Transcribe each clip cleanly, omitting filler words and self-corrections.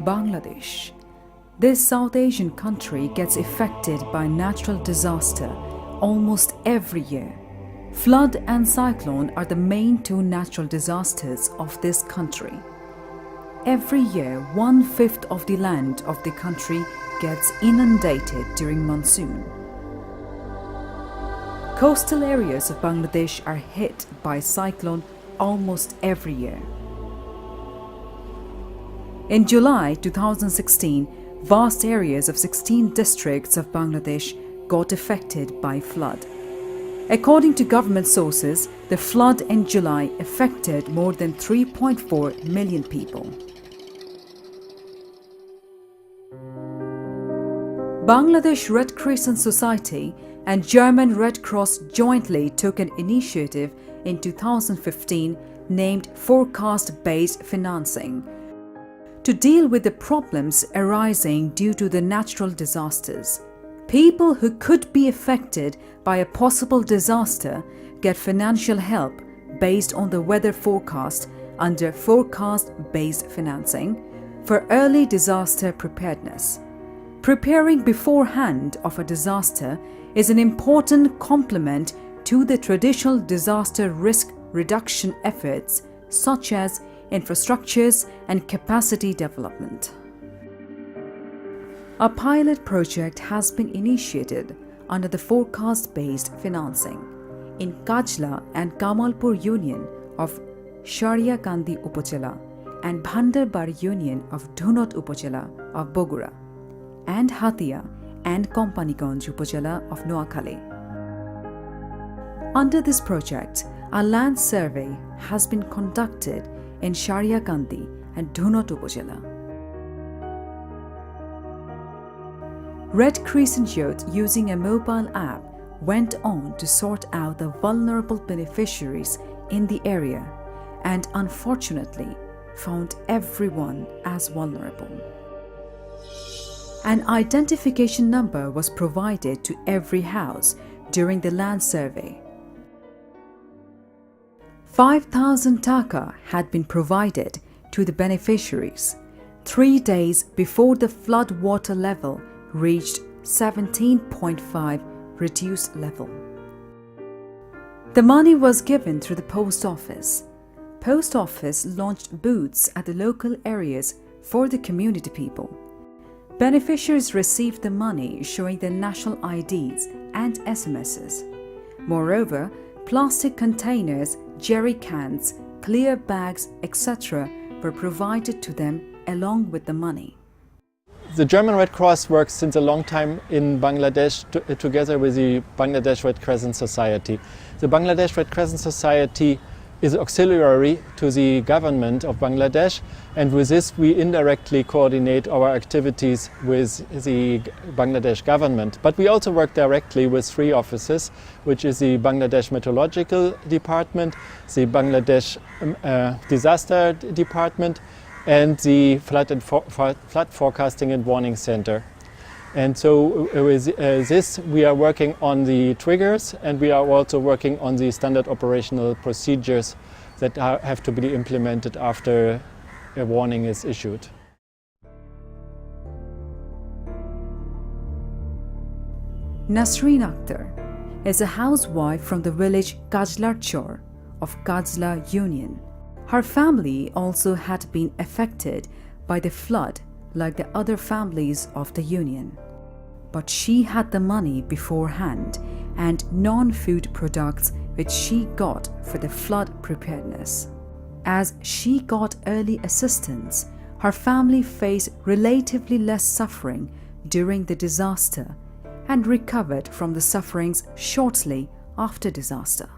Bangladesh. This South Asian country gets affected by natural disaster almost every year. Flood and cyclone are the main two natural disasters of this country. Every year, 1/5 of the land of the country gets inundated during monsoon. Coastal areas of Bangladesh are hit by cyclone almost every year. In July 2016, vast areas of 16 districts of Bangladesh got affected by flood. According to government sources, the flood in July affected more than 3.4 million people. Bangladesh Red Crescent Society and German Red Cross jointly took an initiative in 2015 named Forecast-Based Financing to deal with the problems arising due to the natural disasters. People who could be affected by a possible disaster get financial help based on the weather forecast under forecast-based financing for early disaster preparedness. Preparing beforehand of a disaster is an important complement to the traditional disaster risk reduction efforts such as infrastructures and capacity development. A pilot project has been initiated under the forecast-based financing in Kajla and Kamalpur Union of Shariakandi Upazila and Bhandarbar Union of Dhunot Upazila of Bogura and Hatia and Kompaniganj Upazila of Noakhali. Under this project, a land survey has been conducted in Shariakandi and Dhunot Upazila. Red Crescent Youth, using a mobile app, went on to sort out the vulnerable beneficiaries in the area and unfortunately found everyone as vulnerable. An identification number was provided to every house during the land survey. 5,000 taka had been provided to the beneficiaries 3 days before the flood water level reached 17.5 reduced level. The money was given through the post office. Post office launched booths at the local areas for the community people. Beneficiaries received the money showing their national IDs and SMSs. Moreover, plastic containers, jerry cans, clear bags, etc. were provided to them along with the money. The German Red Cross works since a long time in Bangladesh together with the Bangladesh Red Crescent Society. The Bangladesh Red Crescent Society is auxiliary to the government of Bangladesh, and with this we indirectly coordinate our activities with the Bangladesh government. But we also work directly with 3 offices, which is the Bangladesh Meteorological Department, the Bangladesh Disaster Department, and the Flood Forecasting and Warning Center. And so with this we are working on the triggers, and we are also working on the standard operational procedures that have to be implemented after a warning is issued. Nasreen Akhtar is a housewife from the village Kajlarchor of Kajla Union. Her family also had been affected by the flood like the other families of the Union. But she had the money beforehand and non-food products which she got for the flood preparedness. As she got early assistance, her family faced relatively less suffering during the disaster and recovered from the sufferings shortly after disaster.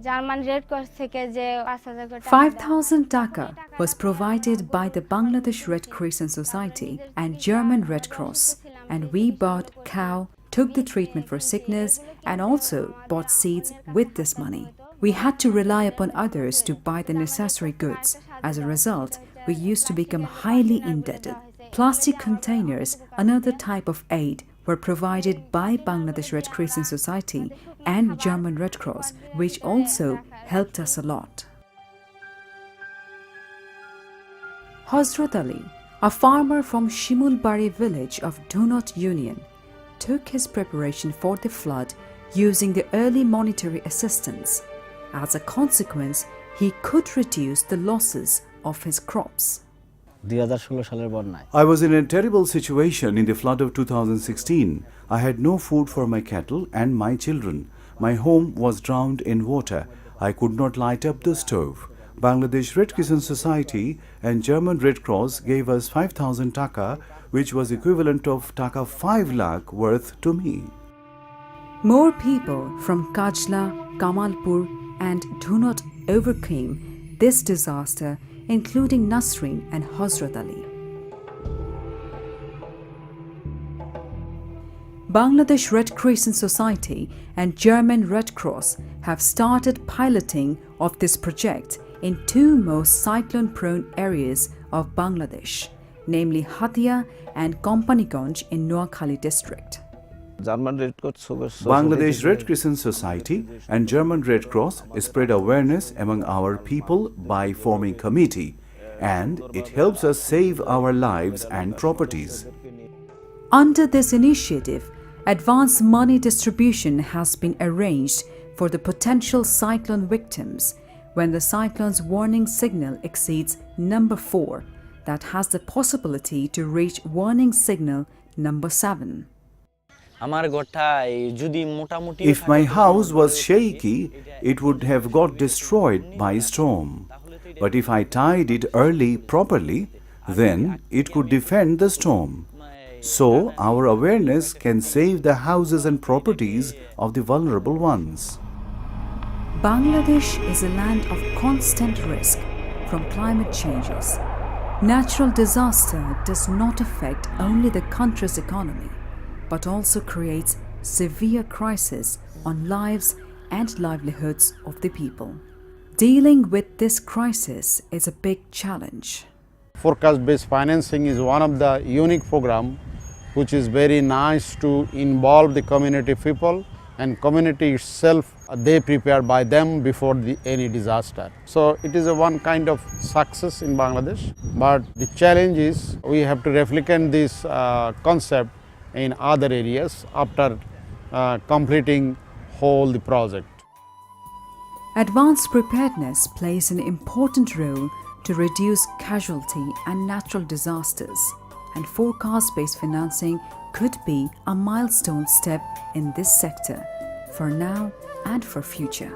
5,000 taka was provided by the Bangladesh Red Crescent Society and German Red Cross, and we bought cow, took the treatment for sickness, and also bought seeds with this money. We had to rely upon others to buy the necessary goods. As a result, we used to become highly indebted. Plastic containers, another type of aid, were provided by Bangladesh Red Crescent Society and German Red Cross, which also helped us a lot. Hazrat Ali, A farmer from Shimulbari village of Dhunot Union took his preparation for the flood using the early monetary assistance. As a consequence, he could reduce the losses of his crops. I was in a terrible situation in the flood of 2016. I had no food for my cattle and my children. My home was drowned in water. I could not light up the stove. Bangladesh Red Crescent Society and German Red Cross gave us 5,000 taka, which was equivalent of taka 5 lakh worth to me. More people from Kajla, Kamalpur and Dhunot overcame this disaster, including Nasreen and Hazrat Ali. Bangladesh Red Crescent Society and German Red Cross have started piloting of this project in two most cyclone-prone areas of Bangladesh, namely Hatia and Kompaniganj in Noakhali district. Bangladesh Red Crescent Society and German Red Cross spread awareness among our people by forming committee, and it helps us save our lives and properties. Under this initiative, advance money distribution has been arranged for the potential cyclone victims when the cyclone's warning signal exceeds number 4, that has the possibility to reach warning signal number 7. If my house was shaky, it would have got destroyed by storm. But if I tied it early properly, then it could defend the storm. So our awareness can save the houses and properties of the vulnerable ones. Bangladesh is a land of constant risk from climate changes. Natural disaster does not affect only the country's economy, but also creates severe crisis on lives and livelihoods of the people. Dealing with this crisis is a big challenge. Forecast-based financing is one of the unique programs which is very nice to involve the community people, and community itself, they prepare by them before any disaster. So it is a one kind of success in Bangladesh, but the challenge is we have to replicate this concept in other areas after completing the project. Advanced preparedness plays an important role to reduce casualty and natural disasters, and forecast-based financing could be a milestone step in this sector, for now and for future.